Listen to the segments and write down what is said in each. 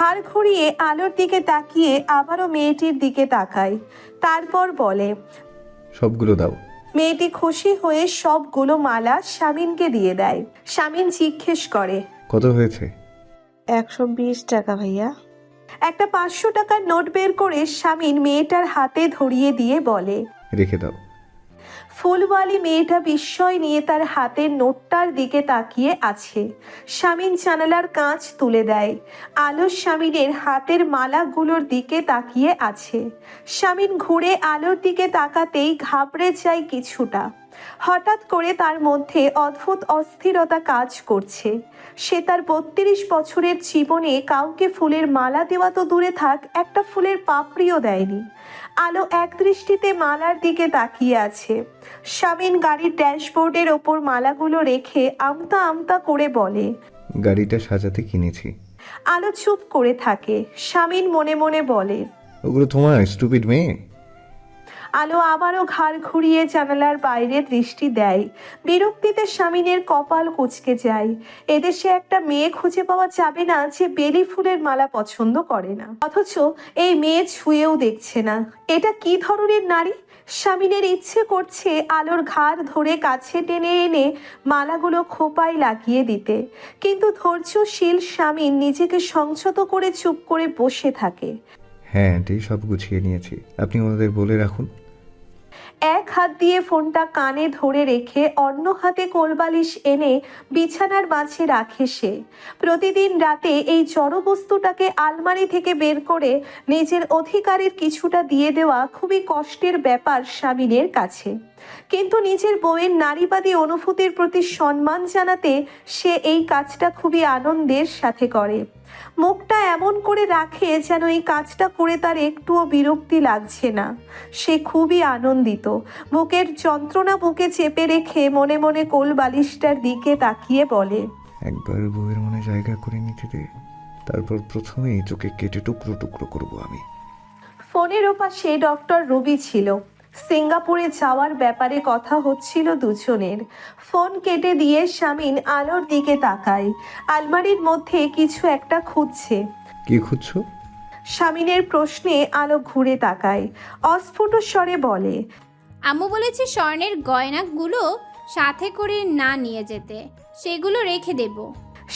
ঘাড় ঘুরিয়ে আলোর দিকে তাকিয়ে আবারও মেয়েটির দিকে তাকায়, তারপর বলে, সবগুলো দাও। মেয়েটি খুশি হয়ে সবগুলো মালা শামিনকে দিয়ে দেয়। শামিন জিজ্ঞেস করে, কত হয়েছে? 120 টাকা ভাইয়া। একটা 500 টাকার নোট বের করে শামিন মেয়েটার হাতে ধরিয়ে দিয়ে বলে। রেখে দাও। ফুলওয়ালি মেয়েটা বিস্ময় নিয়ে তার হাতের নোটটার দিকে তাকিয়ে আছে। শামিন জানালার কাঁচ তুলে দেয়। আলো শামিনের হাতের মালাগুলোর দিকে তাকিয়ে আছে। শামিন ঘুরে আলোর দিকে তাকাতেই ঘাবড়ে যায় কিছুটা। হঠাৎ করে তার মধ্যে অদ্ভুত অস্থিরতা কাজ করছে। সে তার 32 বছরের জীবনে কাউকে ফুলের মালা দেওয়া তো দূরে থাক, একটা ফুলের পাপড়িও দেয়নি। আলো এক দৃষ্টিতে মালার দিকে তাকিয়ে আছে। শামিন গাড়ির ড্যাশবোর্ডের ওপর মালাগুলো রেখে আমতা আমতা করে বলে, গাড়িটা সাজাতে কিনেছি। আলো চুপ করে থাকে। শামিন মনে মনে বলে, ওগুলো তোমার, স্টুপিড মেয়ে। আলো আবারও ঘাড় ঘুরিয়ে জানালার বাইরে দৃষ্টি দেয়। বিরক্তিতে শামিনের কপাল কুঁচকে যায়। এদেশে একটা মেয়ে খুঁজে পাওয়া যাবে না যে বেলি ফুলের মালা পছন্দ করে না, অথচ এই মেয়ে ছুঁয়েও দেখছে না। এটা কি ধরনের নারী? শামিনের ইচ্ছে করছে আলোর ঘাড় ধরে কাছে টেনে এনে মালাগুলো খোপায় লাগিয়ে দিতে, কিন্তু ধৈর্যশীল শামিন নিজেকে সংযত করে চুপ করে বসে থাকে। হ্যাঁ আন্টি, সব গুছিয়ে নিয়েছি, আপনি ওনাদের বলে রাখুন। এক হাত দিয়ে ফোনটা কানে ধরে রেখে অন্য হাতে কোলবালিশ এনে বিছানার মাঝে রাখে সে। প্রতিদিন রাতে এই জড়বস্তুটাকে আলমারি থেকে বের করে নিজের অধিকারের কিছুটা দিয়ে দেওয়া খুবই কষ্টের ব্যাপার শামিনের কাছে, কিন্তু নিজের বউয়ের নারীবাদী অনুভূতির প্রতি সম্মান জানাতে সে এই কাজটা খুবই আনন্দের সাথে করে। মুখটা এমন করে রাখে যেন এই কাজটা করে তার একটুও বিরক্তি লাগছে না। সে খুবই আনন্দিত। বুকের যন্ত্রণা বুকে চেপে রেখে মনে মনে কোল বালিশটার দিকে তাকিয়ে বলে, একবার বউয়ের মনে জায়গা করে নিতে দে, তারপর প্রথমেই চোখে কেটে টুকরো টুকরো করবো আমি। ফোনের ওপাশে ডক্টর রুবি ছিল। সিঙ্গাপুরে যাওয়ার ব্যাপারে কথা হচ্ছিল দুজনের। ফোন কেটে দিয়ে শামিন আলোর দিকে তাকায়। আলমারির মধ্যে কিছু একটা খুঁজছে। কি খুঁজছো? শামিনের প্রশ্নে আলো ঘুরে তাকায়। অস্ফুট স্বরে বলে, আম্মু বলেছে স্বর্ণের গয়নাগুলো সাথে করে না নিয়ে যেতে, সেগুলো রেখে দেব।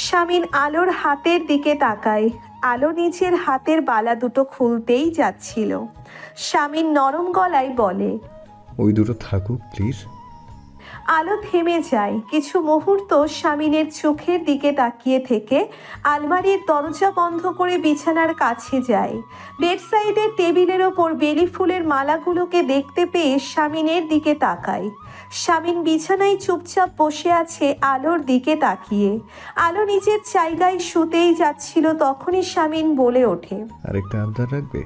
শামিন আলোর হাতের দিকে তাকায়। আলো নিজের হাতের বালা দুটো খুলতেই যাচ্ছিল। শামিন নরম গলায় বলে, ওই দুটো থাকুক প্লিজ। আলো থেমে যায়। কিছু মুহূর্ত শামিনের চোখের দিকে তাকিয়ে থেকে আলমারির দরজা বন্ধ করে বিছানার কাছে যায়। বেডসাইডের টেবিলের ওপর বেলি ফুলের মালাগুলোকে দেখতে পেয়ে শামিনের দিকে তাকায়। শামিন বিছানায় চুপচাপ বসে আছে আলোর দিকে তাকিয়ে। আলো নিজের জায়গায় শুতেই যাচ্ছিল, তখনই শামিন বলে ওঠে, আরেকটা আবদার রাখবে?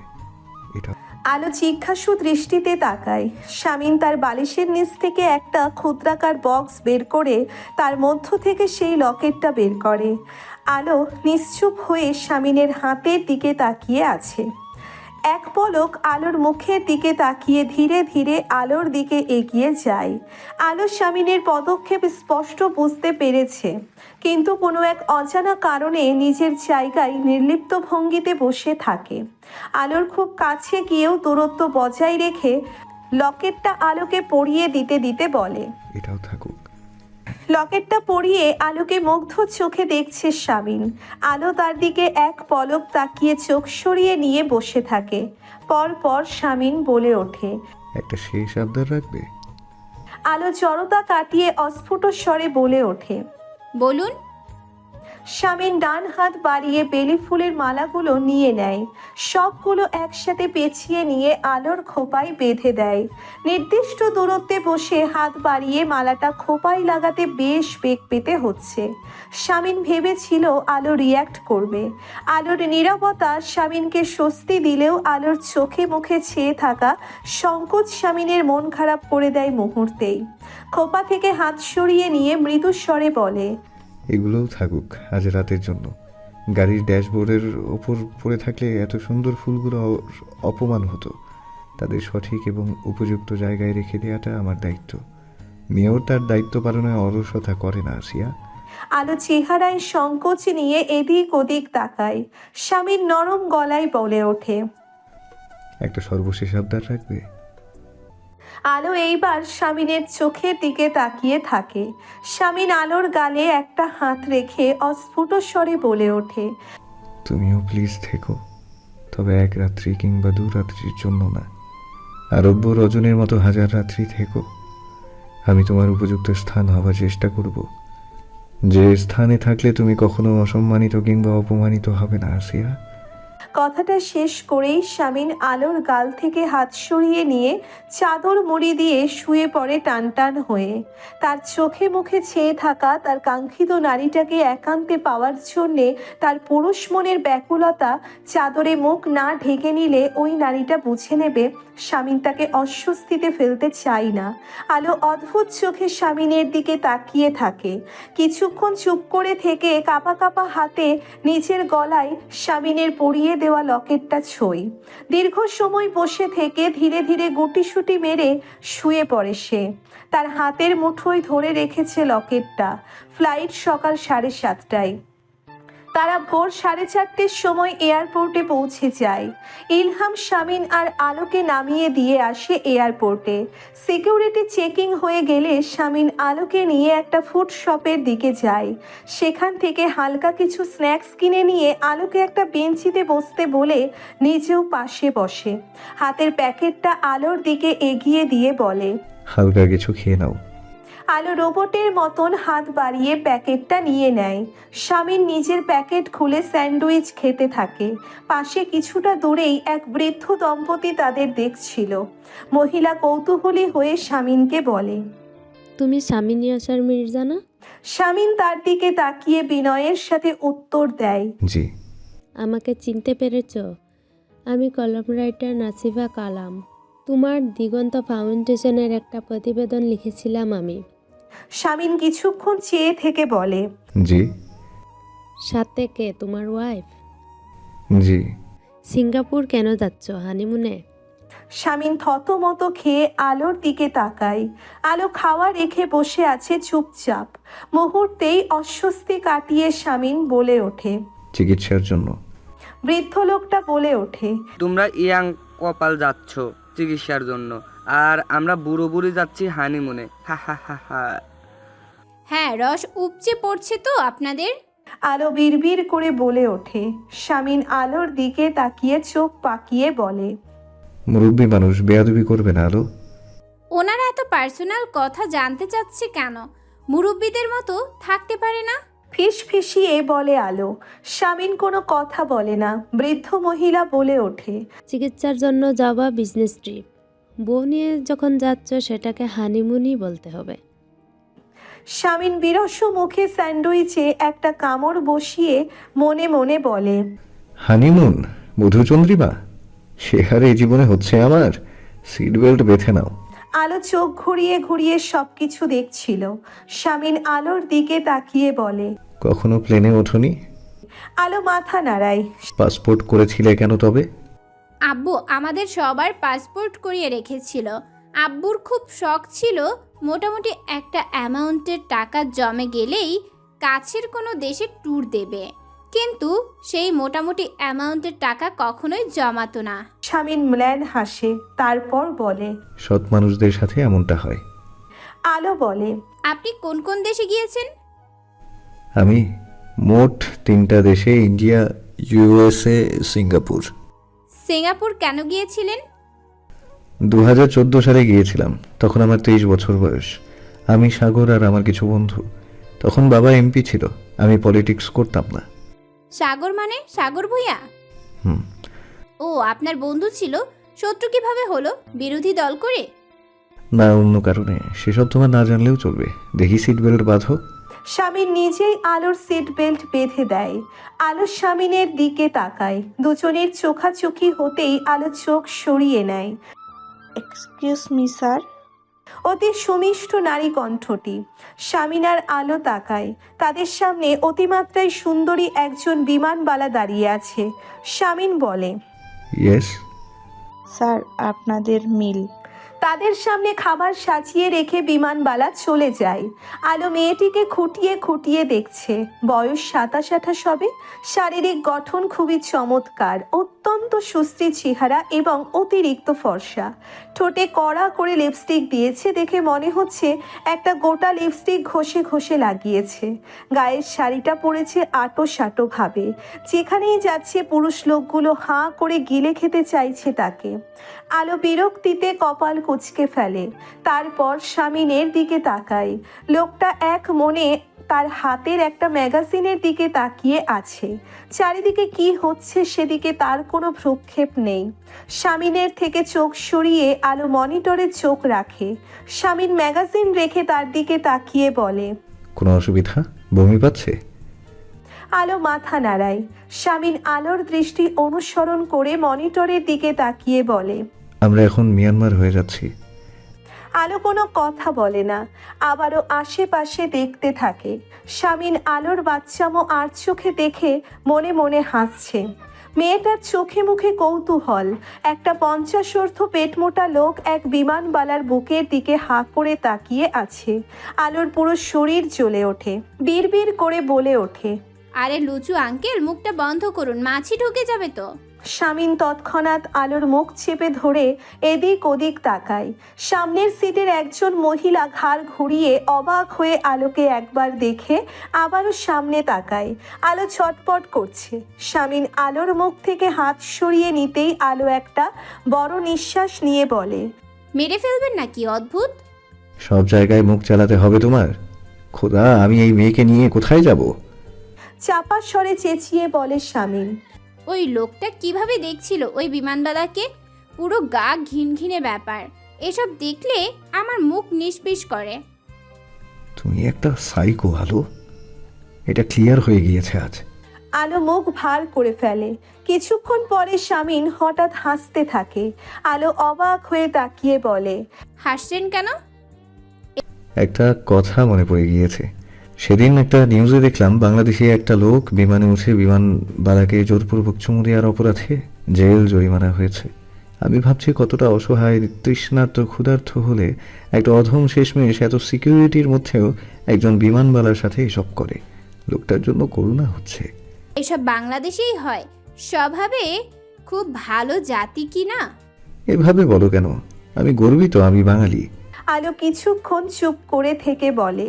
এটা আলো জিজ্ঞাসু দৃষ্টিতে তাকায়। শামিন তার বালিশের নিচ থেকে একটা ক্ষুদ্রাকার বক্স বের করে তার মধ্য থেকে সেই লকেটটা বের করে। আলো নিশ্চুপ হয়ে শামিনের হাতের দিকে তাকিয়ে আছে। এক পলক আলোর মুখের দিকে তাকিয়ে ধীরে ধীরে আলোর দিকে এগিয়ে যায়। আলো শামিনের পদক্ষেপ স্পষ্ট বুঝতে পেরেছে, কিন্তু কোনো এক অজানা কারণে নিজের জায়গায় নির্লিপ্ত ভঙ্গিতে বসে থাকে। আলোর খুব কাছে গিয়েও দূরত্ব বজায় রেখে লকেটটা আলোকে পরিয়ে দিতে দিতে বলে, এটাও থাকুক। লকেটটা পরিয়ে আলোকে মুগ্ধ চোখে দেখছে শামিন। আলো তার দিকে এক পলক তাকিয়ে চোখ সরিয়ে নিয়ে বসে থাকে। পরপর শামিন বলে ওঠে, একটা শেষ আবদার রাখবে? আলো জড়তা কাটিয়ে অস্ফুট স্বরে বলে ওঠে, বলুন। শামিন ডান হাত বাড়িয়ে বেলি ফুলের মালাগুলো নিয়ে নেয়। সবগুলো একসাথে পেঁচিয়ে নিয়ে আলোর খোপায় বেঁধে দেয়। নির্দিষ্ট দূরত্বে বসে হাত বাড়িয়ে মালাটা খোপায় লাগাতে বেশ বেগ পেতে হচ্ছে। শামিন ভেবেছিল আলো রিয়্যাক্ট করবে। আলোর নীরবতা শামিনকে স্বস্তি দিলেও আলোর চোখে মুখে ছেয়ে থাকা সংকোচ শামিনের মন খারাপ করে দেয় মুহূর্তেই। খোপা থেকে হাত সরিয়ে নিয়ে মৃদু স্বরে বলে, এগুলোও থাকুক আজ রাতের জন্য। গাড়ির ড্যাশবোর্ডের ওপর পড়ে থাকলে এত সুন্দর ফুলগুলো অপমান হতো। তাদের সঠিক এবং উপযুক্ত জায়গায় রেখে দেওয়াটা আমার দায়িত্ব। মেয়েও তার দায়িত্ব পালনে অলসতা করে না আসিয়া। আলো চেহারায় সংকোচ নিয়ে এদিক ওদিক তাকায়। স্বামীর নরম গলায় বলে ওঠে, একটা সর্বশেষ আবদার রাখবে? আলো এইবার স্বামীনের চোখের দিকে তাকিয়ে থাকে। স্বামীন আলোর গালে একটা হাত রেখে অস্ফুট স্বরে বলে ওঠে, তুমিও প্লিজ থেকো, তবে এক রাত্রি কিংবা 2 রাত্রির জন্য না, আরব্য রজনীর মতো 1000 রাত্রি থেকো। আমি তোমার উপযুক্ত স্থান হবার চেষ্টা করব, যে স্থানে থাকলে তুমি কখনো অসম্মানিত কিংবা অপমানিত হবে না আসিয়া। কথাটা শেষ করেই স্বামীন আলোর গাল থেকে হাত সরিয়ে নিয়ে চাদর মুড়ি দিয়ে শুয়ে পড়ে টান টান হয়ে। তার চোখে মুখে ছেয়ে থাকা তার কাঙ্ক্ষিত নারীটাকে একান্তে পাওয়ার জন্যে তার পুরুষ মনের ব্যাকুলতা চাদরে মুখ না ঢেকে নিলে ওই নারীটা বুঝে নেবে স্বামীন তাকে অস্বস্তিতে ফেলতে চাই না। আলো অদ্ভুত চোখে স্বামীনের দিকে তাকিয়ে থাকে। কিছুক্ষণ চুপ করে থেকে কাঁপা কাঁপা হাতে নিচের গলায় স্বামীনের পরিয়ে দেওয়া লকেটটা ছোঁয়। দীর্ঘ সময় বসে থেকে ধীরে ধীরে গুটিসুটি মেরে শুয়ে পড়ে সে। তার হাতের মুঠোয় ধরে রেখেছে লকেটটা। ফ্লাইট সকাল 7:30টায়। তারা ভোর 4:30টের সময় এয়ারপোর্টে পৌঁছে যায়। ইলহাম স্বামীন আর আলোকে নামিয়ে দিয়ে আসে এয়ারপোর্টে। সিকিউরিটি চেকিং হয়ে গেলে স্বামীন আলোকে নিয়ে একটা ফুড শপের দিকে যায়। সেখান থেকে হালকা কিছু স্ন্যাক্স কিনে নিয়ে আলোকে একটা বেঞ্চিতে বসতে বলে নিজেও পাশে বসে। হাতের প্যাকেটটা আলোর দিকে এগিয়ে দিয়ে বলে, হালকা কিছু খেয়ে নাও। আলো রোবটের মতন হাত বাড়িয়ে প্যাকেটটা নিয়ে নেয়। স্বামীর নিজের প্যাকেট খুলে স্যান্ডউইচ খেতে থাকে। পাশে কিছুটা দূরেই এক বৃদ্ধ দম্পতি তাদের দেখছিল। মহিলা কৌতূহলী হয়ে স্বামীনকে বলে, তুমি স্বামী নিয়াসার মির্জা না? স্বামীন তার দিকে তাকিয়ে বিনয়ের সাথে উত্তর দেয়, জি। আমাকে চিনতে পেরেছ? আমি কলম রাইটার নাসিফা কালাম। তোমার দিগন্ত ফাউন্ডেশনের একটা প্রতিবেদন লিখেছিলাম আমি। স্বামীন কিছুক্ষণ চেয়ে থেকে বলে, জি। সাথে কে? তোমার ওয়াইফ? জি। সিঙ্গাপুর কেন যাচ্ছ হানিমুনে? স্বামীন থতমত খেয়ে আলোর দিকে তাকায়। আলো খাওয়া রেখে বসে আছে চুপচাপ। মুহূর্তেই অস্বস্তি কাটিয়ে স্বামীন বলে ওঠে, চিকিৎসার জন্য। বৃদ্ধ লোকটা বলে ওঠে, তোমরা ইয়াং কপাল যাচ্ছ চিকিৎসার জন্য, আর আমরা বুড়ো বুড়ি যাচ্ছি হানিমুনে। হা হা হা হা। হ্যাঁ, রস উপচে পড়ছে তো আপনাদের। আলো বিড়বিড় করে বলে ওঠে। স্বামীন আলোর দিকে তাকিয়ে চোখ পাকিয়ে বলে, মুরব্বী মানুষ, বেয়াদবি করবে না আলো। ওনারা এত পার্সোনাল কথা জানতে চাচ্ছে কেন? মুরব্বীদের মতো থাকতে পারে না? ফিস ফিসিয়ে বলে আলো। স্বামীন কোনো কথা বলে না। বৃদ্ধ মহিলা বলে ওঠে, চিকিৎসার জন্য যাওয়া বিজনেস ট্রিপ। বউ নিয়ে যখন যাচ্ছ সেটাকে হানিমুনই বলতে হবে। স্বামীন বিরস মুখে স্যান্ডউইচে একটা কামড় বসিয়ে মনে মনে বলে, হানিমুন? মধুচন্দ্রিমা? সে হারে এই জীবনে হচ্ছে আমার। সিট বেল্ট বেঁধে নাও। আলো চোখ ঘুরিয়ে ঘুরিয়ে সবকিছু দেখছিল। স্বামীন আলোর দিকে তাকিয়ে বলে, কখনো প্লেনে ওঠোনি? আলো মাথা নাড়ায়। পাসপোর্ট করেছিলে কেন তবে? আব্বু আমাদের সবার পাসপোর্ট করিয়ে রেখেছিল। আব্বুর খুব শখ ছিল মোটামুটি একটা অ্যামাউন্টের টাকা জমে গেলেই কাছের কোনো দেশে ট্যুর দেবে, কিন্তু সেই মোটামুটি অ্যামাউন্টের টাকা কখনোই জমাতো না। স্বামীন ম্লান হাসে, তারপর বলে, সৎ মানুষদের সাথে এমনটা হয়। আলো বলে, আপনি কোন কোন দেশে গিয়েছেন? আমি মোট 3টা দেশে, ইন্ডিয়া, ইউএসএ, সিঙ্গাপুর। সিঙ্গাপুর কেন গিয়েছিলেন? 2014 সালে গিয়েছিলাম। তখন আমার 23 বছর বয়স। আমি, সাগর আর আমার কিছু বন্ধু। তখন বাবা এমপি ছিল, আমি পলিটিক্স করতাম না। সাগর মানে সাগর ভূঁইয়া? হুম। ও, আপনার বন্ধু ছিল। শত্রু কিভাবে হলো? বিরোধী দল করে? না, অন্য কারণে। সেসব তোমার না জানলেও চলবে। দেখি সিট বেল্ট বাঁধো। স্বামীন নিজেই আলোর সিট বেল্ট বেঁধে দেয়। আলো স্বামীনের দিকে তাকায়। দুজনের চোখাচোখি হতেই আলো চোখ সরিয়ে নেয়। Excuse me sir. অতি সুমিষ্ট নারী কণ্ঠটি। স্বামীন আর আলো তাকায়। তাদের সামনে অতিমাত্রায় সুন্দরী একজন বিমানবালা দাঁড়িয়ে আছে। স্বামীন বলে, ইয়েস। স্যার আপনাদের মিল। তাদের সামনে খাবার সাজিয়ে রেখে বিমানবালা চলে যায়। আলো মেয়েটিকে খুঁটিয়ে খুঁটিয়ে দেখছে। বয়স 27-28 হবে। শারীরিক গঠন খুবই চমৎকার, অত্যন্ত সুশ্রী চেহারা এবং অতিরিক্ত ফর্সা। ঠোঁটে কড়া করে লিপস্টিক দিয়েছে, দেখে মনে হচ্ছে একটা গোটা লিপস্টিক ঘষে ঘষে লাগিয়েছে। গায়ের শাড়িটা পরেছে আটো সাটো ভাবে। যেখানেই যাচ্ছে পুরুষ লোকগুলো হাঁ করে গিলে খেতে চাইছে তাকে। আলো বিরক্তিতে কপাল কুঁচকে ফেলে। তারপর স্বামীনের দিকে তাকায়। লোকটা এক মনে তার হাতের একটা ম্যাগাজিনের দিকে তাকিয়ে আছে। চারিদিকে কি হচ্ছে সেদিকে তার কোনো ভ্রুক্ষেপ নেই। স্বামীনের থেকে চোখ সরিয়ে আলো মনিটরে চোখ রাখে। স্বামীন ম্যাগাজিন রেখে তার দিকে তাকিয়ে বলে, কোনো অসুবিধা? বমি পাচ্ছে? আলো মাথা নাড়ায়। স্বামীন আলোর দৃষ্টি অনুসরণ করে মনিটরের দিকে তাকিয়ে বলে, আমরা এখন মিয়ানমার হয়ে যাচ্ছি। আলো কোনো কথা বলে না, আবারও আশেপাশে দেখতে থাকে। স্বামীন আলোর বাচ্চামো আর চোখে দেখে মনে মনে হাসছে। মেয়েটার চোখে মুখে কৌতূহল। একটা 50 পেটমোটা লোক এক বিমানবালার বুকের দিকে হাঁ করে তাকিয়ে আছে। আলোর পুরো শরীর জ্বলে ওঠে, বিড়বিড় করে বলে ওঠে, আরে লুচু আঙ্কেল, মুখটা বন্ধ করুন, মাছি ঢুকে যাবে তো। স্বামীন তৎক্ষণাৎ আলোর মুখ চেপে ধরে এদিক ওদিক তাকায়। সামনের সিটের একজন মহিলা ঘাড় ঘুরিয়ে অবাক হয়ে আলোকে একবার দেখে আবারও সামনে তাকায়। আলো ছটপট করছে। স্বামীন আলোর মুখ থেকে হাত সরিয়ে নিতেই আলো একটা বড় নিঃশ্বাস নিয়ে বলে, মেরে ফেলবেন নাকি? অদ্ভুত। সব জায়গায় মুখ চালাতে হবে তোমার? খোদা, আমি এই মেয়েকে নিয়ে কোথায় যাব? চাপা স্বরে চেঁচিয়ে বলে স্বামীন। ওই লোকটা কিভাবে দেখছিল ওই বিমানবালাকে, পুরো গা ঘিনঘিনে ব্যাপার। এসব দেখলে আমার মুখ নিষ্পিস করে। তুমি একটা সাইকো আলো, এটা ক্লিয়ার হয়ে গিয়েছে আজ। আলো মুখ ভার করে ফেলে। কিছুক্ষণ পরে স্বামীন হঠাৎ হাসতে থাকে। আলো অবাক হয়ে তাকিয়ে বলে, হাসছেন কেন? একটা কথা মনে পড়ে গিয়েছে। সেদিন একটা নিউজে দেখলাম বাংলাদেশে একটা লোক বিমানে উঠে বিমানবালাকে জোরপূর্বক চুমু দেওয়ার অপরাধে জেল জরিমানা হয়েছে। আমি ভাবছি কতটা অসহায়, তৃষ্ণার্ত, ক্ষুধার্ত হলে একটা অধম শেষমেশ এত সিকিউরিটির মধ্যেও একজন বিমানবালার সাথে এসব করে। লোকটার জন্য করুণা হচ্ছে। এসব বাংলাদেশেই হয়, স্বভাবে খুব ভালো জাতি কি না? এভাবে বলো কেন? আমি গর্বিত, আমি বাঙালি। আলো কিছুক্ষণ চুপ করে থেকে বলে,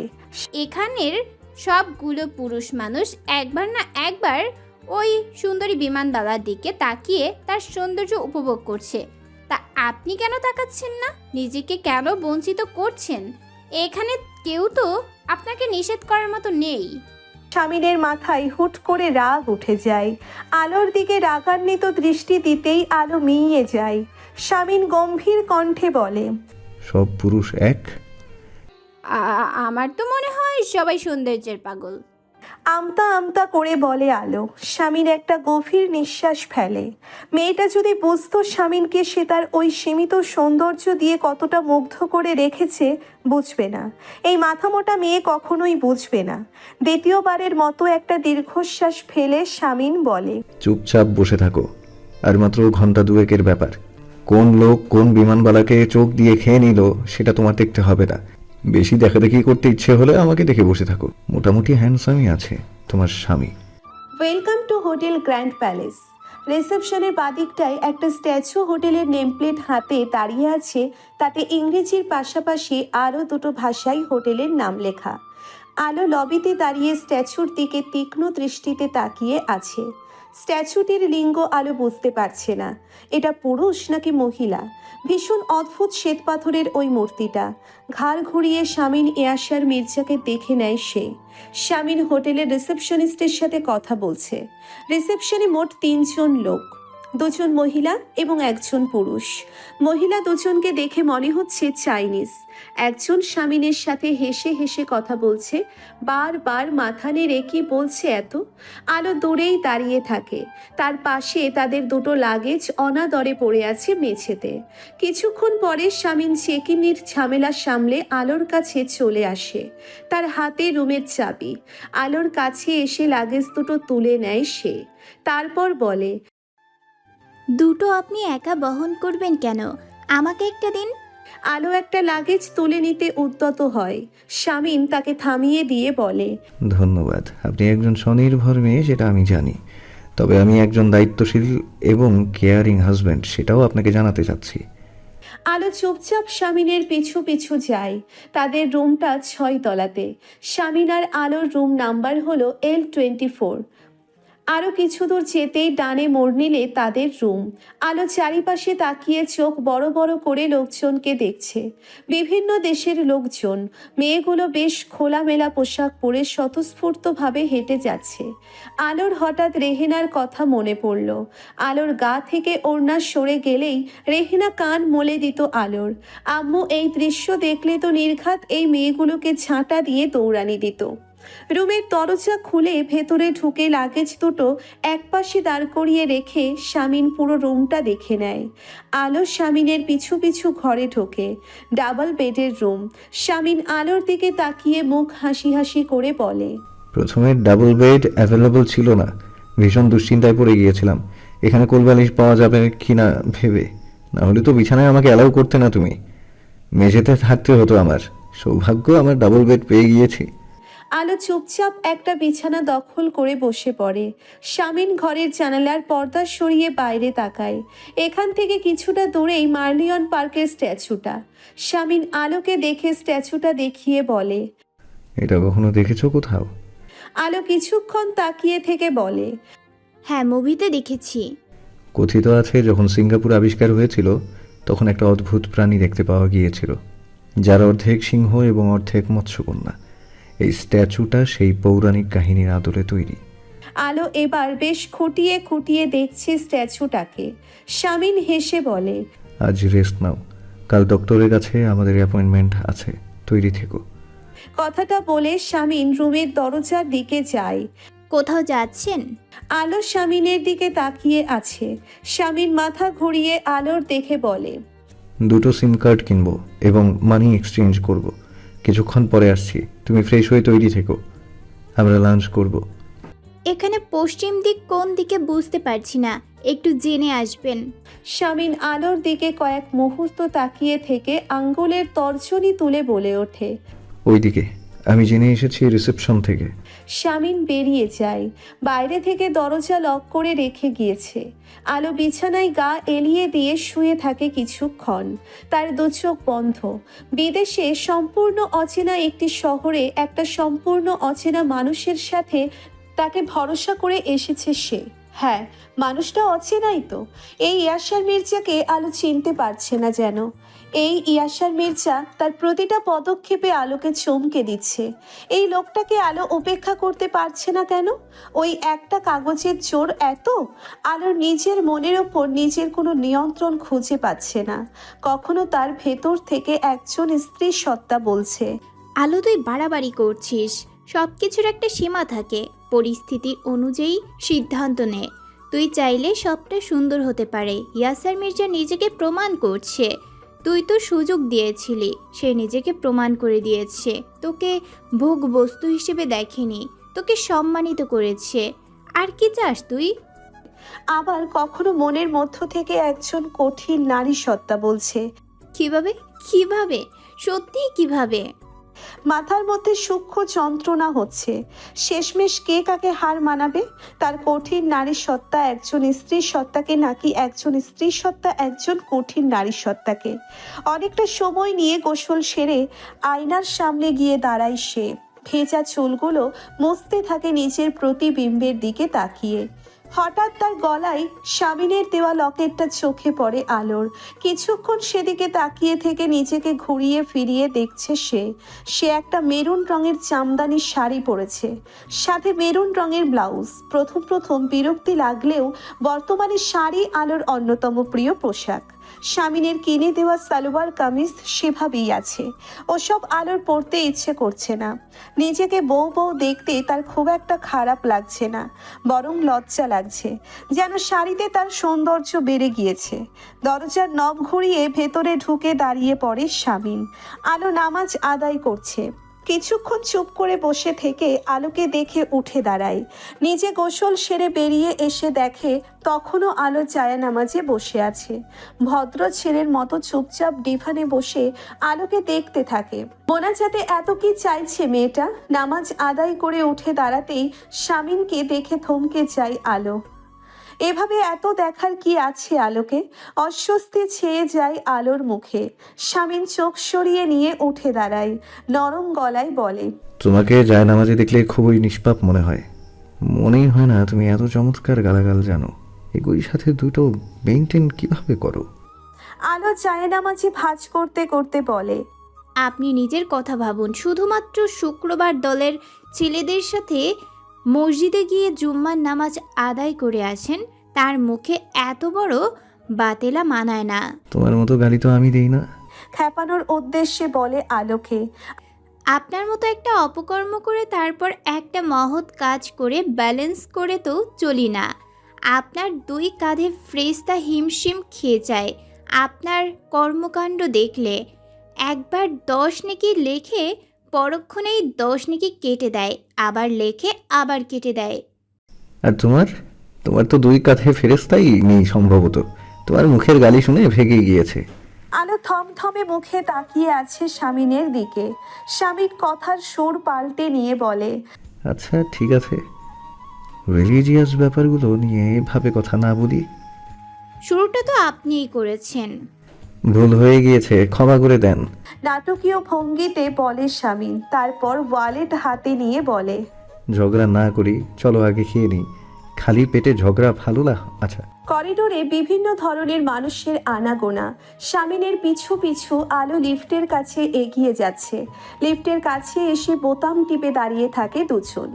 এখানের সবগুলো পুরুষ মানুষ একবার না একবার ওই সুন্দরী বিমানবালার দিকে তাকিয়ে তার সৌন্দর্য উপভোগ করছে। তা আপনি কেন তাকাচ্ছেন না? নিজেকে কেন বঞ্চিত করছেন? এখানে কেউ তো আপনাকে নিষেধ করার মতো নেই। স্বামীনের মাথায় হুট করে রাগ উঠে যায়। আলোর দিকে রাগান্বিত দৃষ্টি দিতেই আলো মিইয়ে যায়। স্বামীন গম্ভীর কণ্ঠে বলে, সব পুরুষ এক? আমার তো মনে হয় সবাই সৌন্দর্যের পাগল। আমতা আমতা করে বলে আলো। স্বামীর একটা গভীর নিঃশ্বাস ফেলে। মেয়েটা যদি বুঝতো স্বামীনকে সে তার ওই সীমিত সৌন্দর্য দিয়ে কতটা মুগ্ধ করে রেখেছে, বুঝবে না। এই মাথামোটা মেয়ে কখনোই বুঝবে না। দ্বিতীয়বারের মতো একটা দীর্ঘশ্বাস ফেলে স্বামীন বলে, চুপচাপ বসে থাকো। আর মাত্র ঘন্টা দুয়েকের ব্যাপার। কোন লোক কোন বিমানবালাকে চোখ দিয়ে খেয়ে নিল সেটা তোমার দেখতে হবে না। বেশি দেখাদেখি করতে ইচ্ছে হলে আমাকে দেখে বসে থাকো। মোটামুটি হ্যান্ডসামই আছে তোমার স্বামী। Welcome to hotel grand palace. রিসেপশনের বাদিকটায় একটা স্ট্যাচু হোটেলের নেমপ্লেট হাতে দাঁড়িয়ে আছে। তাতে ইংরেজির পাশাপাশি আরও দুটো ভাষায় হোটেলের নাম লেখা। আলো লবিতে দাঁড়িয়ে স্ট্যাচুর দিকে তীক্ষ্ণ দৃষ্টিতে তাকিয়ে আছে। স্ট্যাচুটির লিঙ্গ আলো বুঝতে পারছে না, এটা পুরুষ নাকি মহিলা। ভীষণ অদ্ভুত শ্বেতপাথরের ওই মূর্তিটা। ঘাড় ঘুরিয়ে স্বামীন এয়াসার মির্জাকে দেখে নেয় সে। স্বামীন হোটেলের রিসেপশনিস্টের সাথে কথা বলছে। রিসেপশনে মোট 3 জন লোক, 2 জন মহিলা এবং 1 জন পুরুষ। মহিলা 2 জনকে দেখে মনে হচ্ছে চাইনিজ। একজন স্বামীনের সাথে হেসে হেসে কথা বলছে, বারবার মাথা নেড়ে কি বলছে এত। আলো দূরেই দাঁড়িয়ে থাকে। তার পাশে তাদের দুটো লাগেজ অনাদরে পড়ে আছে মেঝেতে। কিছুক্ষণ পরে স্বামীন চেকিনির ঝামেলা সামলে আলোর কাছে চলে আসে। তার হাতে রুমের চাবি। আলোর কাছে এসে লাগেজ দুটো তুলে নেয় সে। তারপর বলে, দুটো আপনি একা বহন করবেন কেন? আমাকে একটা দিন। আলো একটা লাগেজ তুলে নিতে উদ্যত হয়। শামিন তাকে থামিয়ে দিয়ে বলে, ধন্যবাদ, আপনি একজন স্বনির্ভর মেয়ে সেটা আমি জানি, তবে আমি একজন দায়িত্বশীল এবং কেয়ারিং হাজব্যান্ড সেটাও আপনাকে জানাতে চাচ্ছি। আলো চুপচাপ স্বামীনের পিছু পিছু যায়। তাদের রুমটা 6 তলাতে। স্বামীন আর আলোর রুম নাম্বার হলো L24। আরও কিছু দূর যেতেই ডানে মোড় নিলে তাদের রুম। আলো চারিপাশে তাকিয়ে চোখ বড় বড় করে লোকজনকে দেখছে। বিভিন্ন দেশের লোকজন। মেয়েগুলো বেশ খোলামেলা পোশাক পরে স্বতঃস্ফূর্তভাবে হেঁটে যাচ্ছে। আলোর হঠাৎ রেহেনার কথা মনে পড়ল। আলোর গা থেকে ওড়না সরে গেলেই রেহেনা কান মলে দিত আলোর। আম্মু এই দৃশ্য দেখলে তো নির্ঘাত এই মেয়েগুলোকে ঝাঁটা দিয়ে দৌড়ানি দিত। রুমের দরজা খুলে ভেতরে ঢুকে লাগেজ দুটো একপাশে দাঁড় করিয়ে রেখে শামিন পুরো রুমটা দেখে নেয়। আলো শামিনের পিছু পিছু ঘরে ঢোকে। ডাবল বেডের রুম। শামিন আলোর দিকে তাকিয়ে মুখ হাসি হাসি করে বলে, প্রথমে ডাবল বেড অ্যাভেলেবল ছিল না, ভীষণ দুশ্চিন্তায় পড়ে গিয়েছিলাম এখানে কোলবালিশ পাওয়া যাবে কি না ভেবে। না হলে তো বিছানায় আমাকে অ্যালাউ করতে না তুমি, মেঝেতে থাকতে হতো আমার। সৌভাগ্য আমার ডাবল বেড পেয়ে গিয়েছি। আলো চুপচাপ একটা বিছানা দখল করে বসে পড়ে। শামিন ঘরের জানালার পর্দা সরিয়ে বাইরে তাকায়। এখান থেকে কিছুটা দূরেই মার্লিয়ন পার্কের স্ট্যাচুটা। শামিন আলোকে দেখে স্ট্যাচুটা দেখিয়ে বলে, এটা কখনো দেখেছো কোথাও? আলো কিছুক্ষণ তাকিয়ে থেকে বলে, হ্যাঁ, মুভিতে দেখেছি। কথিত আছে যখন সিঙ্গাপুর আবিষ্কার হয়েছিল তখন একটা অদ্ভুত প্রাণী দেখতে পাওয়া গিয়েছিল, যার অর্ধেক সিংহ এবং অর্ধেক মৎস্যকন্যা। এই স্ট্যাচুটা সেই পৌরাণিক কাহিনীর আদলে তৈরি। আলো এবার বেশ খুঁটিয়ে খুঁটিয়ে দেখছে স্ট্যাচুটাকে। শামিন হেসে বলে, আজ রেস্ট নাও, কাল ডক্টরের কাছে আমাদের অ্যাপয়েন্টমেন্ট আছে, তৈরি থেকো। কথাটা বলে শামিন রুমের দরজার দিকে যায়। কোথাও যাচ্ছেন? আলো শামিনের দিকে তাকিয়ে আছে। শামিন মাথা ঘুরিয়ে আলোর দেখে বলে, দুটো সিম কার্ড কিনবো এবং মানি এক্সচেঞ্জ করব। কিছুক্ষণ পরে আসছি, তুমি ফ্রেশ হয়ে তৈরি থেকো, আমরা লাঞ্চ করব। এখানে পশ্চিম দিক কোন দিকে বুঝতে পারছি না, একটু জেনে আসবেন। শামিন আলোর দিকে কয়েক মুহূর্ত তাকিয়ে থেকে আঙ্গুলের তর্জনী তুলে বলে ওঠে, ওইদিকে, আমি জেনে এসেছি রিসেপশন থেকে। শামিন বেরিয়ে যায়। বাইরে থেকে দরজা লক করে রেখে গিয়েছে। আলো বিছানায় গা এলিয়ে দিয়ে শুয়ে থাকে কিছুক্ষণ। তার দু চোখ বন্ধ। বিদেশে সম্পূর্ণ অচেনা একটি শহরে একটা সম্পূর্ণ অচেনা মানুষের সাথে তাকে ভরসা করে এসেছে সে। হ্যাঁ, মানুষটা অচেনাই তো। এই ইয়াসার মির্জাকে আলো চিনতে পারছে না যেন। এই ইয়াসার মির্জা তার প্রতিটা পদক্ষেপে আলোকে চমকে দিচ্ছে। এই লোকটাকে আলো উপেক্ষা করতে পারছে না কেন? ওই একটা কাগজের জোর এত? আলোর নিজের মনের ওপর নিজের কোনো নিয়ন্ত্রণ খুঁজে পাচ্ছে না। কখনো তার ভেতর থেকে একজন স্ত্রী সত্তা বলছে, আলো, তুই বাড়াবাড়ি করছিস। সব কিছুর একটা সীমা থাকে, পরিস্থিতি অনুযায়ী সিদ্ধান্ত নে। তুই চাইলে সবটা সুন্দর হতে পারে। ইয়াসার মির্জা নিজেকে প্রমাণ করছে। তুই তো সুযোগ দিয়েছিলি, সে নিজেকে প্রমাণ করে দিয়েছে। তোকে ভোগ বস্তু হিসেবে দেখেনি, তোকে সম্মানিত করেছে। আর কি চাস তুই? আবার কখনো মনের মধ্য থেকে একজন কঠিন নারী সত্তা বলছে, কিভাবে কিভাবে সত্যিই কিভাবে? মাথার মধ্যে সূক্ষ্ম যন্ত্রণা হচ্ছে। শেষমেশ কে কাকে হার মানাবে? তার কঠিন নারী সত্তা একজন স্ত্রী সত্তাকে, নাকি একজন স্ত্রী সত্তা একজন কঠিন নারী সত্তাকে? অনেকটা সময় নিয়ে গোসল সেরে আয়নার সামনে গিয়ে দাঁড়ায় সে। ভেজা চুলগুলো মুছতে থাকে নিজের প্রতিবিম্বের দিকে তাকিয়ে। হঠাৎ তার গলায় শামিনের দেওয়া লকেটটা চোখে পড়ে আলোর। কিছুক্ষণ সেদিকে তাকিয়ে থেকে নিজেকে ঘুরিয়ে ফিরিয়ে দেখছে সে একটা মেরুন রঙের জামদানি শাড়ি পরেছে, সাথে মেরুন রঙের ব্লাউজ। প্রথম প্রথম বিরক্তি লাগলেও বর্তমানে শাড়ি আলোর অন্যতম প্রিয় পোশাক। শামিনের কিনে দেওয়া সালোয়ার কামিজ সেভাবেই আছে। ওসব আলোর পরতে ইচ্ছে করছে না। নিজেকে বউ বউ দেখতে তার খুব একটা খারাপ লাগছে না, বরং লজ্জা লাগছে, যেন শাড়িতে তার সৌন্দর্য বেড়ে গিয়েছে। দরজার নব ঘুরিয়ে ভেতরে ঢুকে দাঁড়িয়ে পড়ে শামিন। আলো নামাজ আদায় করছে। কিছুক্ষণ চুপ করে বসে থেকে আলোকে দেখে উঠে দাঁড়ায়। নিজে গোসল সেরে বেরিয়ে এসে দেখে তখনও আলো জায়নামাজে বসে আছে। ভদ্র ছেলের মতো চুপচাপ ডিভানে বসে আলোকে দেখতে থাকে। মোনাজাতে এত কি চাইছে মেয়েটা। নামাজ আদায় করে উঠে দাঁড়াতেই শামিনকে দেখে থমকে যায় আলো। এভাবে এত দেখার কি আছে আলোকে? অস্বস্তি ছেয়ে যায় আলোর মুখে। শামিন চোখ সরিয়ে নিয়ে উঠে দাঁড়ায়, নরম গলায় বলে, তোমাকে জায়নামাজে দেখলে খুবই নিষ্পাপ মনে হয়। মনেই হয় না তুমি এত চমৎকার গালাগাল জানো। একই সাথে দুটো মেইনটেন কিভাবে করো? আলো জায়নামাজে ভাঁজ করতে করতে বলে, আপনি নিজের কথা ভাবুন। শুধুমাত্র শুক্রবার দলের ছেলেদের সাথে মসজিদে গিয়ে জুম্মার নামাজ আদায় করে আসেন, তার মুখে এত বড় বাতেলা মানায় না। তোমার মতো গালি তো আমি দেই না। খেপানোর উদ্দেশ্যে বলে আলোকে। আপনার মতো একটা অপকর্ম করে তারপর একটা মহৎ কাজ করে ব্যালেন্স করে তো চলি না। আপনার দুই কাঁধে ফ্রেস্তা হিমশিম খেয়ে যায় আপনার কর্মকাণ্ড দেখলে। একবার 10 নেকি লেখে, পরক্ষণেই 10 নেকি কেটে দেয়, আবার লেখে আবার কেটে দেয়। আর তোমার তো দুই কাঁধে ফেরেস্তাই নেই সম্ভবত। তোমার মুখের গালি শুনে ভেগে গিয়েছে। আলো থমথমে মুখে তাকিয়ে আছে শামিনের দিকে। শামিন কথার সুর পাল্টে নিয়ে বলে, আচ্ছা ঠিক আছে, রিলিজিয়াস ব্যাপারগুলো নিয়ে এভাবে কথা না বলি। শুরুটা তো আপনিই করেছেন। ভুল হয়ে গিয়েছে, ক্ষমা করে দেন। নাটকীয় ভঙ্গিতে বলে শামিন। তারপর ওয়ালেট হাতে নিয়ে বলে, ঝগড়া না করি, চলো আগে খেয়ে নিই। খালি পেটে ঝগড়া ভালো না। আচ্ছা। করিডোরে বিভিন্ন ধরনের মানুষের আনাগোনা। শামিনের পিছু পিছু আলো লিফটের কাছে এগিয়ে যাচ্ছে। লিফটের কাছে এসে বোতাম টিপে দাঁড়িয়ে থাকে দুজন।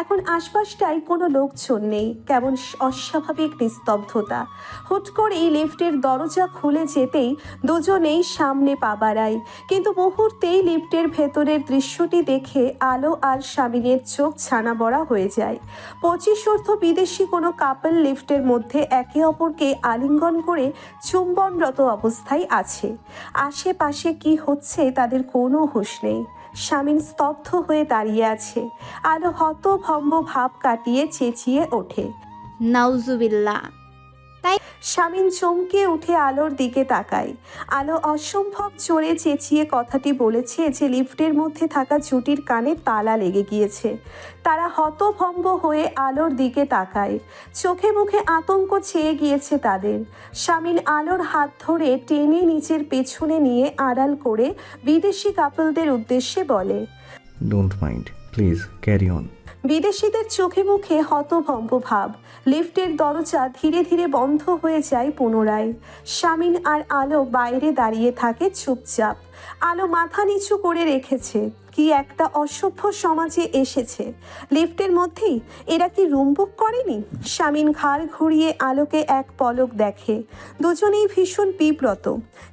এখন আশপাশটায় কোনো লোকজন নেই, কেমন অস্বাভাবিক নিস্তব্ধতা। হুট করেই লিফটের দরজা খুলে যেতেই দুজনেই সামনে পা বাড়ায়। কিন্তু মুহূর্তেই লিফটের ভেতরের দৃশ্যটি দেখে আলো আর শামিনের চোখ ছানা বড়া হয়ে যায়। 25 বিদেশি কোনো কাপল লিফটের মধ্যে একে অপরকে আলিঙ্গন করে চুম্বনরত অবস্থায় আছে। আশেপাশে কি হচ্ছে তাদের কোনো হুঁশ নেই। শামিন স্তব্ধ হয়ে দাঁড়িয়ে আছে। আলো হতভম্ব ভাব কাটিয়ে চেঁচিয়ে ওঠে, নাউজুবিল্লাহ। শামিন চমকে উঠে আলোর দিকে তাকায়। আলো অসম্ভব জোরে চেঁচিয়ে কথাটি বলেছে যে লিফটের মধ্যে থাকা জুটির কানে তালা লেগে গিয়েছে। তারা হতভম্ব হয়ে আলোর দিকে তাকায়। চোখে মুখে আতঙ্ক ছেয়ে গিয়েছে তাদের। শামিন আলোর হাত ধরে টেনে নিচের পেছনে নিয়ে আড়াল করে বিদেশি কাপলদের উদ্দেশ্যে বলে, don't mind, please carry on. বিদেশিদের চোখে মুখে হতভম্ব ভাব। লিফটের দরজা ধীরে ধীরে বন্ধ হয়ে যায় পুনরায়। শামিন আর আলো বাইরে দাঁড়িয়ে থাকে চুপচাপ। আলো মাথা নিচু করে রেখেছে। কি একটা অসভ্য সমাজে এসেছে। লিফটের মধ্যেই এরা কি রুম বুক করেনি? শামিন ঘাড় ঘুরিয়ে আলোকে এক পলক দেখে। দুজনেই ভীষণ বিব্রত।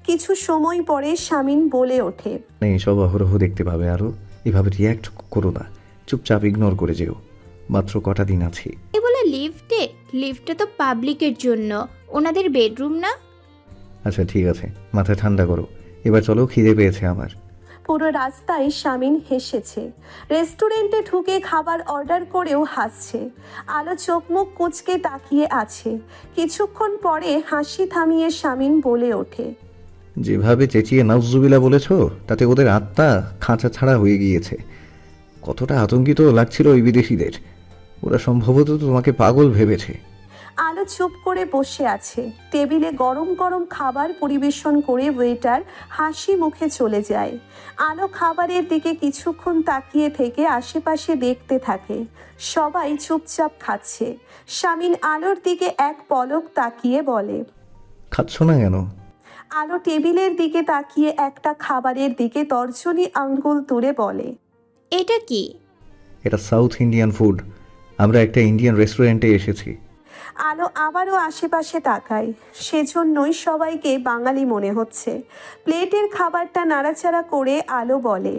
কিছু সময় পরে শামিন বলে ওঠে, এইসব অহরহ দেখতে পাবে। আরও এভাবে রিয়্যাক্ট করো না, চুপচাপ ইগনোর করে যেও। মাত্র কটা দিন আছি। এ বলে লিফটে তো পাবলিকের জন্য, ওনাদের বেডরুম না। আচ্ছা ঠিক আছে, মাথা ঠান্ডা করো। এবার চলো, খিদে পেয়েছে আমার। পুরো রাস্তায় শামিন হেসেছে। রেস্টুরেন্টে ঢুকে খাবার অর্ডার করেও হাসছে। আলো চোখ মুখ কুঁচকে তাকিয়ে আছে। কিছুক্ষণ পরে হাসি থামিয়ে শামিন বলে ওঠে, যেভাবে চেঁচিয়ে নাউজুবিল্লাহ বলেছ, তাতে ওদের আত্মা খাঁচা ছাড়া হয়ে গিয়েছে। কতটা আতঙ্কিত লাগছিল ওই বিদেশিদের। ওরা সম্ভবত তোমাকে পাগল ভেবেছে। আলো চুপ করে বসে আছে। টেবিলে গরম গরম খাবার পরিবেশন করে ওয়েটার হাসি মুখে চলে যায়। আলো খাবারের দিকে কিছুক্ষণ তাকিয়ে থেকে আশেপাশে দেখতে থাকে। সবাই চুপচাপ খাচ্ছে। শামিন আলোর দিকে এক পলক তাকিয়ে বলে, খাচ্ছ না কেন? আলো টেবিলের দিকে তাকিয়ে একটা খাবারের দিকে তর্জনী আঙ্গুল তুলে বলে, এটা কি? এটা সাউথ ইন্ডিয়ান ফুড। আমরা একটা ইন্ডিয়ান রেস্টুরেন্টে এসেছি। আলো আবারও আশেপাশে তাকায়। সেজন্যই সবাইকে বাঙালি মনে হচ্ছে। প্লেটের খাবারটা নাড়াচাড়া করে আলো বলে,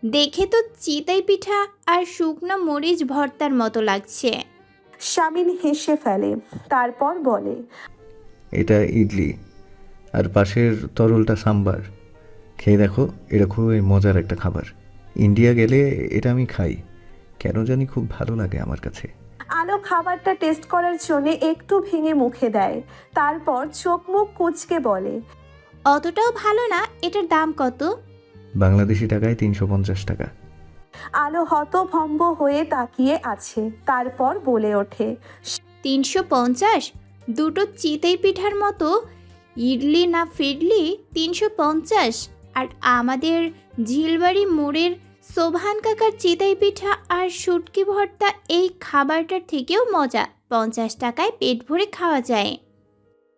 দেখে তো চিতাই পিঠা আর শুকনো মরিচ ভর্তার মতো লাগছে। শামিন হেসে ফেলে। তারপর বলে, এটা ইডলি, আর পাশের তরলটা সাম্বার। খেয়ে দেখো, এটা খুবই মজার একটা খাবার। ইন্ডিয়া গেলে এটা আমি খাই, কেন জানি খুব ভালো লাগে আমার কাছে। আলো খাবারটা টেস্ট করার জন্য একটু ভেঙে মুখে দেয়, তারপর চোখ মুখ কুঁচকে বলে, অতটাও ভালো না। এটার দাম কত? বাংলাদেশি টাকায় 350 টাকা। আলো হতভম্ব হয়ে তাকিয়ে আছে, তারপর বলে ওঠে, 350? দুটো চিতই পিঠার মতো ইডলি না ফিডলি 350? আর আমাদের ঝিলবাড়ি মোড়ের সোভান কাকার চিতই পিঠা আর শুটকি ভর্তা এই খাবারটার থেকেও মজা। 50 টাকায় পেট ভরে খাওয়া যায়।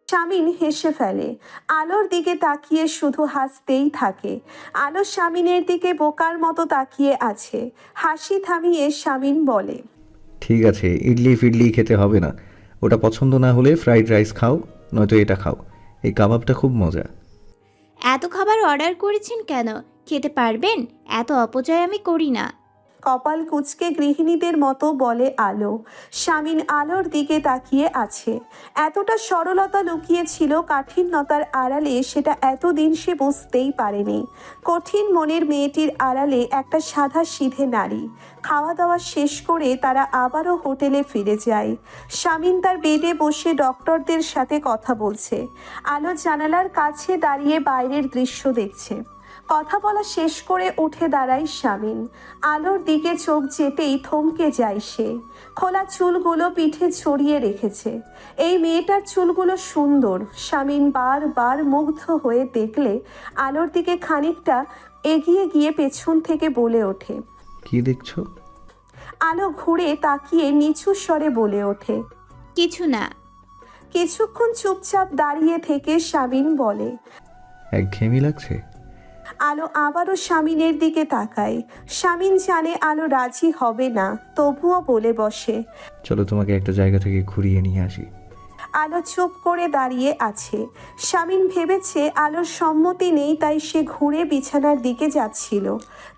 শামিন হেসে ফেলে। আলোর দিকে তাকিয়ে শুধু হাসতেই থাকে। আলো শামিনের দিকে বোকার মতো তাকিয়ে আছে। হাসি থামিয়ে শামিন বলে, ঠিক আছে, ইডলি ফিডলি খেতে হবে না, ওটা পছন্দ না হলে ফ্রাইড রাইস খাও, নয়তো এটা খাও, এই কাবাবটা খুব মজা। এত খাবার অর্ডার করেছেন কেন? খেতে পারবেন? এত অপচয় আমি করি না। কপাল কুঁচকে গৃহিণীদের মতো বলে আলো। শামিন আলোর দিকে তাকিয়ে আছে। এতটা সরলতা লুকিয়ে ছিল কাঠিন্যতার আড়ালে, সেটা এতদিন সে বুঝতেই পারেনি। কঠিন মনের মেয়েটির আড়ালে একটা সাদা সিধে নারী। খাওয়া দাওয়া শেষ করে তারা আবারও হোটেলে ফিরে যায়। শামিন তার বেডে বসে ডক্টরদের সাথে কথা বলছে। আলো জানালার কাছে দাঁড়িয়ে বাইরের দৃশ্য দেখছে। কথা বলা শেষ করে উঠে দাঁড়ায় শামিন। আলোর দিকে চোখ যেতেই থমকে যায় সে। খোলা চুলগুলো পিঠে ছড়িয়ে রেখেছে। এই মেয়েটার চুলগুলো সুন্দর। শামিন বারবার মুগ্ধ হয়ে দেখলে আলোর দিকে খানিকটা এগিয়ে গিয়ে পেছন থেকে বলে ওঠে, কি দেখছো? আলো ঘুরে তাকিয়ে নিচু স্বরে বলে ওঠে, কিছু না। কিছুক্ষণ চুপচাপ দাঁড়িয়ে থেকে শামিন বলে, একঘেয়েমি লাগছে? আলো আবারও শামিনের দিকে তাকায়। শামিন জানে আলো রাজি হবে না, তবুও বলে বসে, চলো তোমাকে একটা জায়গা থেকে ঘুরিয়ে নিয়ে আসি। আলো চুপ করে দাঁড়িয়ে আছে। শামিন ভেবেছে আলোর সম্মতি নেই, তাই সে ঘুরে বিছানার দিকে যাচ্ছিল।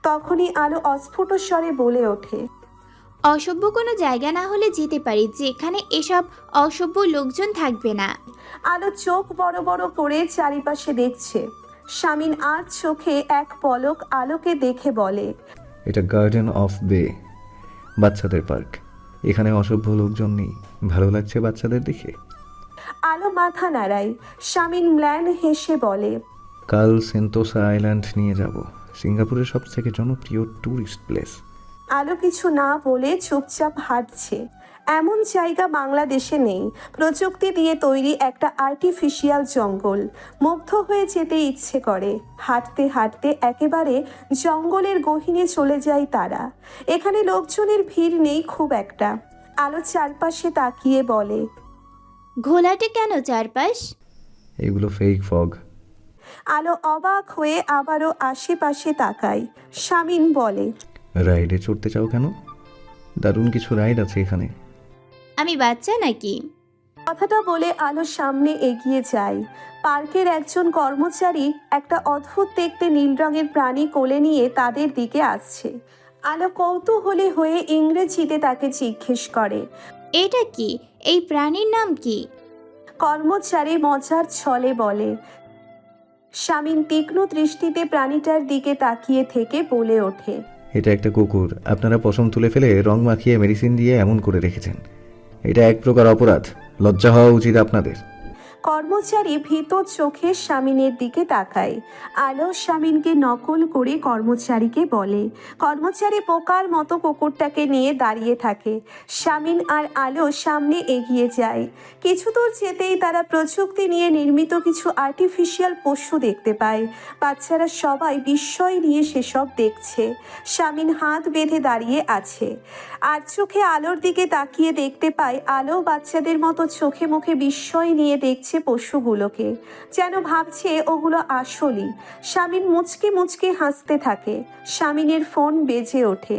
তখনই আলো অস্ফুট স্বরে বলে ওঠে, অসভ্য কোনো জায়গা না হলে যেতে পারি, যেখানে এসব অসভ্য লোকজন থাকবে না। আলো চোখ বড় বড় করে চারিপাশে দেখছে। শামিন আর চোখে এক পলক আলোকে দেখে বলে, এটা গার্ডেন অফ বে, বাচ্চাদের পার্ক, এখানে অসভ্য লোকজন নেই। ভালো লাগছে বাচ্চাদের দেখে? আলো মাথা নাড়ায়। শামিন ম্ল্যান হেসে বলে, কাল সেন্টোসা আইল্যান্ড নিয়ে যাব, সিঙ্গাপুরের সবথেকে জনপ্রিয় ট্যুরিস্ট প্লেস। আলো কিছু না বলে চুপচাপ হাঁটছে। এমন জায়গা বাংলাদেশে নেই। প্রযুক্তি দিয়ে তৈরি একটা আর্টিফিশিয়াল জঙ্গল। মুগ্ধ হয়ে যেতে ইচ্ছে করে। হাঁটতে হাঁটতে একেবারে জঙ্গলের গহীনে চলে যায় তারা। এখানে লোকজনের ভিড় নেই খুব একটা। আলো চারপাশে তাকিয়ে বলে, ঘোলাটে কেন চারপাশ? এগুলো ফেক ফগ। আলো অবাক হয়ে আবারও আশেপাশে তাকায়। শামিন বলে, রাইডে চড়তে চাও কেন? দারুণ কিছু রাইড আছে এখানে। আমি বাচ্চা নাকি? কথাটা বলে আলো সামনে এগিয়ে যায়। পার্কের একজন কর্মচারী একটা অদ্ভুত দেখতে নীল রঙের প্রাণী কোলে নিয়ে তাদের দিকে আসছে। আলো কৌতূহলী হয়ে ইংরেজিতে তাকে জিজ্ঞেস করে, এটা কি? এই প্রাণীর নাম কি? কর্মচারী মজার ছলে বলে। শামিন তীক্ষ্ণ দৃষ্টিতে প্রাণীটার দিকে তাকিয়ে থেকে বলে ওঠে, এটা একটা কুকুর, আপনারা পশম তুলে ফেলে রং মাখিয়ে মেডিসিন দিয়ে এমন করে রেখেছেন। এটা এক প্রকার অপরাধ, লজ্জা হওয়া উচিত আপনাদের। কর্মচারী ভীত চোখে শামিনের দিকে তাকায়। আলো শামিনকে নকল করে কর্মচারীকে বলে। কর্মচারী পোকার মতো কুকুরটাকে নিয়ে দাঁড়িয়ে থাকে। শামিন আর আলো সামনে এগিয়ে যায়। কিছু দূর যেতেই তারা প্রযুক্তি নিয়ে নির্মিত কিছু আর্টিফিশিয়াল পশু দেখতে পায়। বাচ্চারা সবাই বিস্ময় নিয়ে সেসব দেখছে। শামিন হাত বেঁধে দাঁড়িয়ে আছে। আর চোখে আলোর দিকে তাকিয়ে দেখতে পায় আলো বাচ্চাদের মতো চোখে মুখে বিস্ময় নিয়ে দেখছে পশুগুলোকে, যেন ভাবছে ওগুলো আসলই। শামিন মুচকি মুচকি হাসতে থাকে। শামিনের ফোন বেজে ওঠে।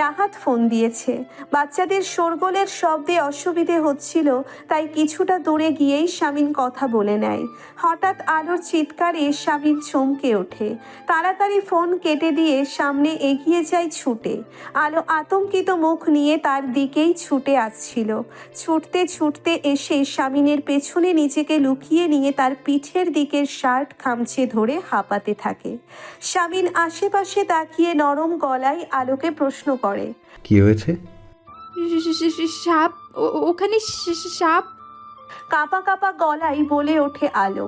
রাহাত ফোন দিয়েছে। বাচ্চাদের শোরগোলের শব্দে অসুবিধে হচ্ছিল, তাই কিছুটা দূরে গিয়েই শামিন কথা বলে নেয়। হঠাৎ আলোর চিৎকারে শামিন চমকে ওঠে। তাড়াতাড়ি ফোন কেটে দিয়ে সামনে এগিয়ে যায় ছুটে। আলো আতঙ্কিত মুখ নিয়ে তার দিকেই ছুটে আসছিল। ছুটতে ছুটতে এসে শামিনের পেছনে নিজেকে নিজেকে লুকিয়ে নিয়ে তার পিঠের দিকের শার্ট খামচে ধরে হাঁপাতে থাকে। শামিন আশেপাশে তাকিয়ে নরম গলায় আলোকে প্রশ্ন করে। কি হয়েছে? সাপ ওখানে সাপ। কাঁপা কাঁপা গলায় বলে ওঠে আলো।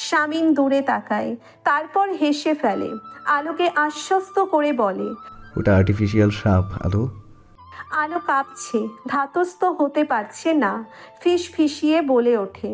শামিন দূরে তাকায়, তারপর হেসে ফেলে। আলোকে আশ্বস্ত করে বলে। ওটা আর্টিফিশিয়াল সাপ আলো। আলো কাঁপছে, ধাতস্থ হতে পারছে না, ফিসফিসিয়ে বলে ওঠে।